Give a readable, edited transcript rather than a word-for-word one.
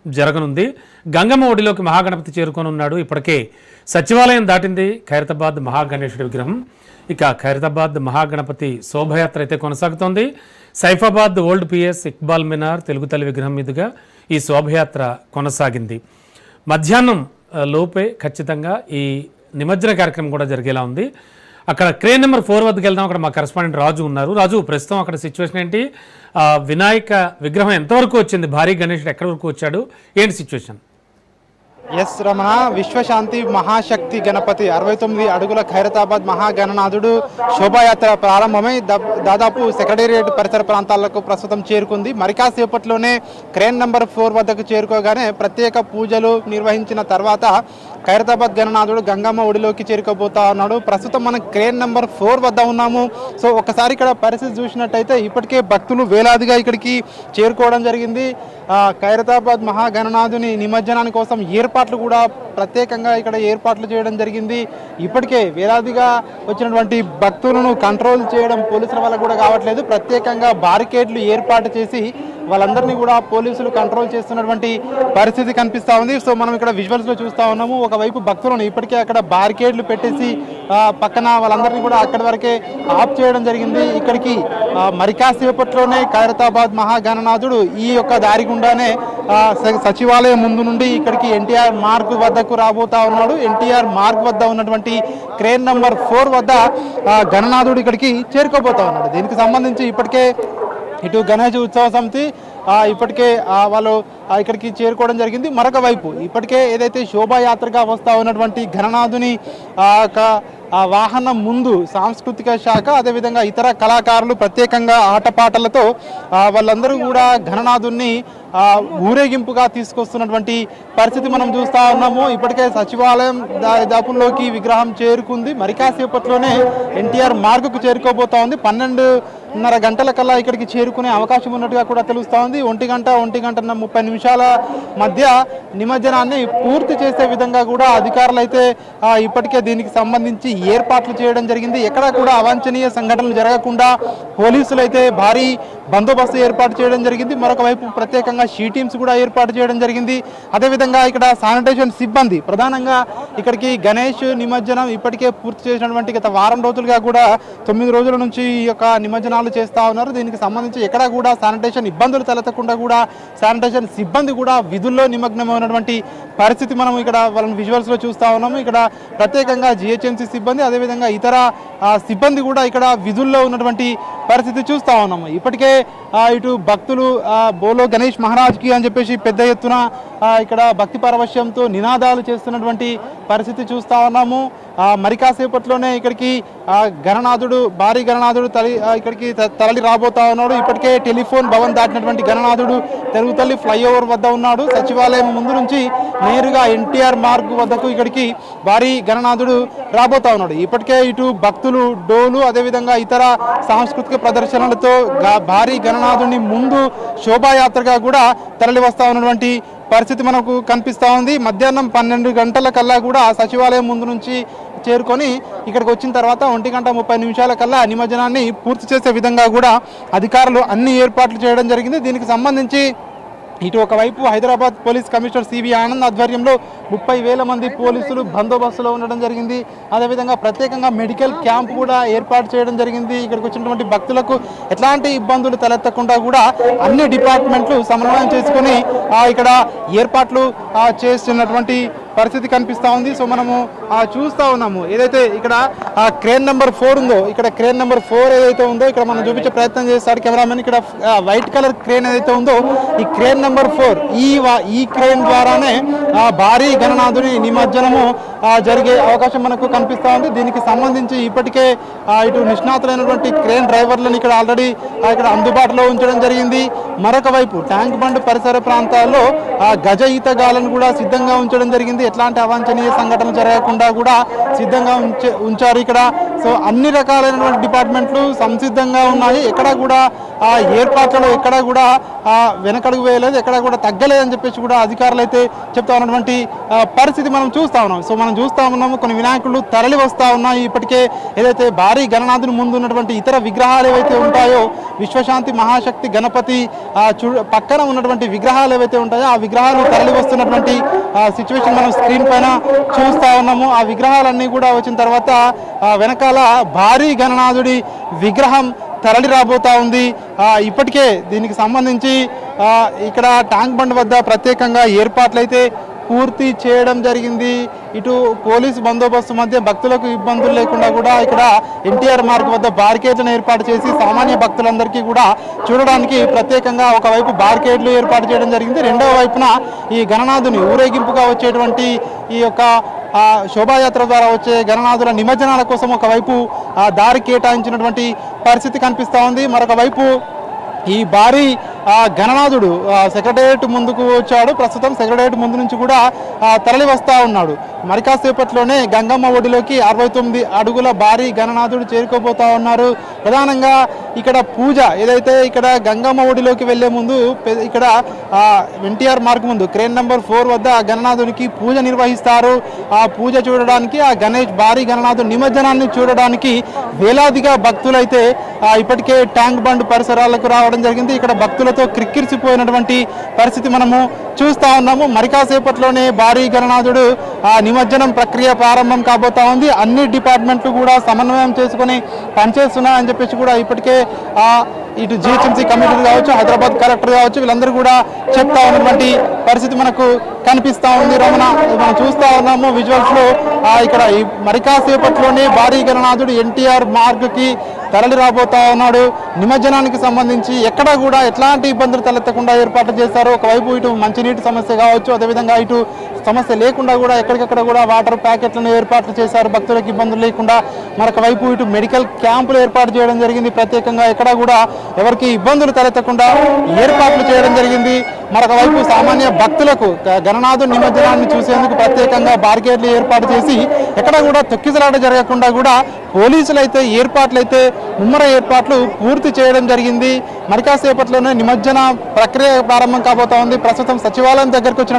జరగనుంది. గంగమ్మ ఒడిలోకి మహాగణపతి చేరుకోనున్నాడు. ఇప్పటికే సచివాలయం దాటింది ఖైరతాబాద్ మహాగణేశుడి విగ్రహం. ఇక ఖైరతాబాద్ మహాగణపతి శోభయాత్ర అయితే కొనసాగుతోంది. సైఫాబాద్ ఓల్డ్ పిఎస్ ఇక్బాల్ మినార్ తెలుగు తల్లి విగ్రహం మీదుగా ఈ శోభయాత్ర కొనసాగింది. మధ్యాహ్నం లోపే ఖచ్చితంగా ఈ నిమజ్జన కార్యక్రమం కూడా జరిగేలా ఉంది. అక్కడ క్రేన్ నెంబర్ 4 వద్దకు వెళ్దాం. అక్కడ మా కరెస్పాండెంట్ రాజు ఉన్నారు. రాజు, ప్రస్తుతం అక్కడ సిచ్యువేషన్ ఏంటి? వినాయక విగ్రహం ఎంతవరకు వచ్చింది? భారీ గణేశుడు ఎక్కడి వరకు వచ్చాడు? ఏంటి సిచ్యువేషన్? ఎస్ రమణ, విశ్వశాంతి మహాశక్తి గణపతి 69 అడుగుల ఖైరతాబాద్ మహాగణనాథుడు శోభాయాత్ర ప్రారంభమై దాదాపు సెక్రటేరియట్ పరిసర ప్రాంతాలకు ప్రస్తుతం చేరుకుంది. మరికాసేపట్లోనే క్రేన్ నెంబర్ 4 వద్దకు చేరుకోగానే ప్రత్యేక పూజలు నిర్వహించిన తర్వాత ఖైరతాబాద్ గణనాథుడు గంగమ్మ ఒడిలోకి చేరుకోబోతా ఉన్నాడు. ప్రస్తుతం మనం క్రేన్ నెంబర్ 4 వద్ద ఉన్నాము. సో ఒకసారి ఇక్కడ పరిస్థితి చూసినట్టయితే ఇప్పటికే భక్తులు వేలాదిగా ఇక్కడికి చేరుకోవడం జరిగింది. ఖైరతాబాద్ మహాగణనాథుని నిమజ్జనాని కోసం ఏర్పాట్లు కూడా ప్రత్యేకంగా ఇక్కడ ఏర్పాట్లు చేయడం జరిగింది. ఇప్పటికే వేలాదిగా వచ్చినటువంటి భక్తులను కంట్రోల్ చేయడం పోలీసుల వల్ల కూడా కావట్లేదు. ప్రత్యేకంగా బారికేడ్లు ఏర్పాటు చేసి వాళ్ళందరినీ కూడా పోలీసులు కంట్రోల్ చేస్తున్నటువంటి పరిస్థితి కనిపిస్తూ ఉంది. సో మనం ఇక్కడ విజువల్స్లో చూస్తూ ఉన్నాము. ఒకవైపు భక్తులను ఇప్పటికే అక్కడ బారికేడ్లు పెట్టేసి పక్కన వాళ్ళందరినీ కూడా అక్కడి వరకే ఆఫ్ చేయడం జరిగింది. ఇక్కడికి మరికాసేపట్లోనే ఖైరతాబాద్ మహాగణనాథుడు ఈ యొక్క దారి గుండానే సచివాలయం ముందు నుండి ఇక్కడికి ఎన్టీఆర్ మార్గ్ వద్దకు రాబోతా ఉన్నాడు. ఎన్టీఆర్ మార్గ్ వద్ద ఉన్నటువంటి క్రేన్ నంబర్ 4 వద్ద గణనాథుడు ఇక్కడికి చేరుకోబోతా ఉన్నాడు. దీనికి సంబంధించి ఇప్పటికే ఇటు గణేష్ ఉత్సవ సమితి ఇప్పటికే వాళ్ళు ఇక్కడికి చేరుకోవడం జరిగింది. మరొక వైపు ఇప్పటికే ఏదైతే శోభాయాత్రగా వస్తూ ఉన్నటువంటి గణనాథుని వాహనం ముందు సాంస్కృతిక శాఖ అదేవిధంగా ఇతర కళాకారులు ప్రత్యేకంగా ఆటపాటలతో వాళ్ళందరూ కూడా గణనాథుని ఊరేగింపుగా తీసుకొస్తున్నటువంటి పరిస్థితి మనం చూస్తూ ఉన్నాము. ఇప్పటికే సచివాలయం దాపుల్లోకి విగ్రహం చేరుకుంది. మరికాసేపట్లోనే ఎన్టీఆర్ మార్గుకు చేరుకోబోతా ఉంది. 12:30 గంటల కల్లా ఇక్కడికి చేరుకునే అవకాశం ఉన్నట్టుగా కూడా తెలుస్తూ ఉంది. 1 గంట 30 నిమిషాల మధ్య నిమజ్జనాన్ని పూర్తి చేసే విధంగా కూడా అధికారులు అయితే ఇప్పటికే దీనికి సంబంధించి ఏర్పాట్లు చేయడం జరిగింది. ఎక్కడ కూడా అవాంఛనీయ సంఘటనలు జరగకుండా పోలీసులు అయితే భారీ బందోబస్తు ఏర్పాటు చేయడం జరిగింది. మరొక వైపు ప్రత్యేకంగా షీ టీమ్స్ కూడా ఏర్పాటు చేయడం జరిగింది. అదేవిధంగా ఇక్కడ శానిటేషన్ సిబ్బంది ప్రధానంగా ఇక్కడికి గణేష్ నిమజ్జనం ఇప్పటికే పూర్తి చేసినటువంటి గత వారం రోజులుగా కూడా 9 రోజుల నుంచి ఈ యొక్క నిమజ్జనాలు చేస్తూ ఉన్నారు. దీనికి సంబంధించి ఎక్కడ కూడా శానిటేషన్ ఇబ్బందులు తలెత్తకుండా కూడా శానిటేషన్ సిబ్బంది కూడా విధుల్లో నిమగ్నమైనటువంటి పరిస్థితి మనం ఇక్కడ వాళ్ళని విజువల్స్లో చూస్తూ ఉన్నాము. ఇక్కడ ప్రత్యేకంగా జిహెచ్ఎంసీ సిబ్బంది అదేవిధంగా ఇతర సిబ్బంది కూడా ఇక్కడ విధుల్లో ఉన్నటువంటి పరిస్థితి చూస్తూ ఉన్నాము. ఇప్పటికే ఇటు భక్తులు బోలో గణేష్ మహారాజ్కి అని చెప్పేసి పెద్ద ఎత్తున ఇక్కడ భక్తి పారవశ్యంతో నినాదాలు చేస్తున్నటువంటి పరిస్థితి చూస్తూ ఉన్నాము. మరికాసేపట్లోనే ఇక్కడికి గణనాథుడు భారీ గణనాథుడు ఇక్కడికి తరలి రాబోతా ఉన్నాడు. ఇప్పటికే టెలిఫోన్ భవన్ దాటినటువంటి గణనాథుడు తెలుగు తల్లి ఫ్లైఓవర్ వద్ద ఉన్నాడు. సచివాలయం ముందు నుంచి నేరుగా ఎన్టీఆర్ మార్గ్ వద్దకు ఇక్కడికి భారీ గణనాథుడు రాబోతా ఉన్నాడు. ఇప్పటికే ఇటు భక్తులు డోలు అదేవిధంగా ఇతర సాంస్కృతిక ప్రదర్శనలతో భారీ గణనాథుడిని ముందు శోభాయాత్రగా కూడా తరలి వస్తా ఉన్నటువంటి పరిస్థితి మనకు కనిపిస్తూ ఉంది. మధ్యాహ్నం 12 గంటల కల్లా కూడా సచివాలయం ముందు నుంచి చేరుకొని ఇక్కడికి వచ్చిన తర్వాత 1 గంట 30 నిమిషాల కల్లా నిమజ్జనాన్ని పూర్తి చేసే విధంగా కూడా అధికారులు అన్ని ఏర్పాట్లు చేయడం జరిగింది. దీనికి సంబంధించి ఇటు ఒకవైపు Hyderabad police commissioner CV Anand ఆధ్వర్యంలో 30,000 మంది పోలీసులు బందోబస్తులో ఉండడం జరిగింది. అదేవిధంగా ప్రత్యేకంగా మెడికల్ క్యాంప్ కూడా ఏర్పాటు చేయడం జరిగింది. ఇక్కడికి వచ్చినటువంటి భక్తులకు ఎట్లాంటి ఇబ్బందులు తలెత్తకుండా కూడా అన్ని డిపార్ట్మెంట్లు సమన్వయం చేసుకొని ఇక్కడ ఏర్పాట్లు చేస్తున్నటువంటి పరిస్థితి కనిపిస్తూ ఉంది. సో మనము చూస్తూ ఉన్నాము ఏదైతే ఇక్కడ క్రేన్ నెంబర్ 4 ఉందో ఇక్కడ క్రేన్ నెంబర్ 4 ఏదైతే ఉందో ఇక్కడ మనం చూపించే ప్రయత్నం చేస్తాడు కెమెరామెన్. ఇక్కడ వైట్ కలర్ క్రేన్ ఏదైతే ఉందో ఈ క్రేన్ నెంబర్ 4 ఈ క్రేన్ ద్వారానే భారీ గణనాథుని నిమజ్జనము జరిగే అవకాశం మనకు కనిపిస్తూ ఉంది. దీనికి సంబంధించి ఇప్పటికే ఇటు నిష్ణాతులైనటువంటి క్రేన్ డ్రైవర్లను ఇక్కడ ఆల్రెడీ ఇక్కడ అందుబాటులో ఉంచడం జరిగింది. మరొక వైపు ట్యాంక్ బండ్ పరిసర ప్రాంతాల్లో గజ ఈతగాలను కూడా సిద్ధంగా ఉంచడం జరిగింది. ఎట్లాంటి అవాంఛనీయ సంఘటనలు జరగకుండా కూడా సిద్ధంగా ఉంచారు ఇక్కడ సో అన్ని రకాలైనటువంటి డిపార్ట్మెంట్లు సంసిద్ధంగా ఉన్నాయి. ఎక్కడా కూడా ఆ ఏర్పాట్లలో ఎక్కడా కూడా వెనకడుగు వేయలేదు, ఎక్కడా కూడా తగ్గలేదని చెప్పేసి కూడా అధికారులు అయితే చెప్తా ఉన్నటువంటి పరిస్థితి మనం చూస్తా ఉన్నాం. సో మనం చూస్తా ఉన్నాము కొన్ని వినాయకులు తరలి వస్తూ ఉన్నాయి. ఇప్పటికే ఏదైతే భారీ గణనాథుని ముందు ఉన్నటువంటి ఇతర విగ్రహాలు ఏవైతే ఉంటాయో, విశ్వశాంతి మహాశక్తి గణపతి పక్కన ఉన్నటువంటి విగ్రహాలు ఏవైతే ఉంటాయో ఆ విగ్రహాలు తరలి వస్తున్నటువంటి సిచ్యువేషన్ మనం స్క్రీన్ పైన చూస్తా ఉన్నాము. ఆ విగ్రహాలన్నీ కూడా వచ్చిన తర్వాత వెనకాల భారీ గణనాథుడి విగ్రహం తరలి రాబోతా ఉంది. ఇప్పటికే దీనికి సంబంధించి ఇక్కడ ట్యాంక్ బండ్ వద్ద ప్రత్యేకంగా ఏర్పాట్లు అయితే పూర్తి చేయడం జరిగింది. ఇటు పోలీసు బందోబస్తు మధ్య భక్తులకు ఇబ్బందులు లేకుండా కూడా ఇక్కడ ఎన్టీఆర్ మార్గ్ వద్ద బారికేడ్లను ఏర్పాటు చేసి సామాన్య భక్తులందరికీ కూడా చూడడానికి ప్రత్యేకంగా ఒకవైపు బారికేడ్లు ఏర్పాటు చేయడం జరిగింది. రెండవ వైపున ఈ గణనాథుని ఊరేగింపుగా వచ్చేటువంటి ఈ యొక్క శోభాయాత్ర ద్వారా వచ్చే గణనాథుల నిమజ్జనాల కోసం ఒకవైపు దారి కేటాయించినటువంటి పరిస్థితి కనిపిస్తూ ఉంది. మరొక వైపు ఈ భారీ గణనాథుడు సెక్రటేరియట్ ముందుకు వచ్చాడు. ప్రస్తుతం సెక్రటేరియట్ ముందు నుంచి కూడా తరలి వస్తూ ఉన్నాడు. మరి కాసేపట్లోనే గంగమ్మ ఒడిలోకి 69 అడుగుల భారీ గణనాథుడు చేరుకోబోతా ఉన్నారు. ప్రధానంగా ఇక్కడ పూజ ఏదైతే ఇక్కడ గంగమ్మ ఒడిలోకి వెళ్లే ముందు ఇక్కడ ఎన్టీఆర్ మార్గ్ ముందు క్రేన్ నెంబర్ 4 వద్ద గణనాథునికి పూజ నిర్వహిస్తారు. ఆ పూజ చూడడానికి ఆ భారీ గణనాథుడు నిమజ్జనాన్ని చూడడానికి వేలాదిగా భక్తులైతే ఇప్పటికే ట్యాంక్ బండ్ పరిసరాలకు రావడం జరిగింది. ఇక్కడ భక్తులతో క్రిక్కిరిసిపోయినటువంటి పరిస్థితి మనము చూస్తా ఉన్నాము. మరి కాసేపట్లోనే భారీ గణనాథుడు నిమజ్జనం ప్రక్రియ ప్రారంభం కాబోతా ఉంది. అన్ని డిపార్ట్మెంట్లు కూడా సమన్వయం చేసుకుని పనిచేస్తున్నాయని చెప్పేసి కూడా ఇప్పటికే ఇటు జిహెచ్ఎంసీ కమిషనర్ కావచ్చు, హైదరాబాద్ కలెక్టర్ కావచ్చు, వీళ్ళందరూ కూడా చెప్తా ఉన్నటువంటి పరిస్థితి మనకు కనిపిస్తా ఉంది. రమణ మనం చూస్తా ఉన్నాము విజువల్స్ లో ఇక్కడ మరి కాసేపట్లోనే భారీ గణనాథుడు ఎన్టీఆర్ మార్గ్ కి తరలి రాబోతా ఉన్నాడు. నిమజ్జనానికి సంబంధించి ఎక్కడా కూడా ఎట్లాంటి ఇబ్బందులు తలెత్తకుండా ఏర్పాట్లు చేశారు. ఒకవైపు ఇటు మంచినీటి సమస్య కావచ్చు, అదేవిధంగా ఇటు సమస్య లేకుండా కూడా ఎక్కడికక్కడ కూడా వాటర్ ప్యాకెట్లను ఏర్పాట్లు చేశారు భక్తులకు ఇబ్బందులు లేకుండా. మరొక వైపు ఇటు మెడికల్ క్యాంపులు ఏర్పాటు చేయడం జరిగింది. ప్రత్యేకంగా ఎక్కడా కూడా ఎవరికి ఇబ్బందులు తలెత్తకుండా ఏర్పాట్లు చేయడం జరిగింది. మరొక వైపు సామాన్య భక్తులకు గణనాథుడి నిమజ్జనాన్ని చూసేందుకు ప్రత్యేకంగా బారికేడ్లు ఏర్పాటు చేసి ఎక్కడ కూడా తొక్కిసలాట జరగకుండా కూడా పోలీసులు అయితే ముమ్మర ఏర్పాట్లు పూర్తి చేయడం జరిగింది. మరి కాసేపట్లోనే నిమజ్జన ప్రక్రియ ప్రారంభం కాబోతా ఉంది. ప్రస్తుతం సచివాలయం దగ్గరకు వచ్చిన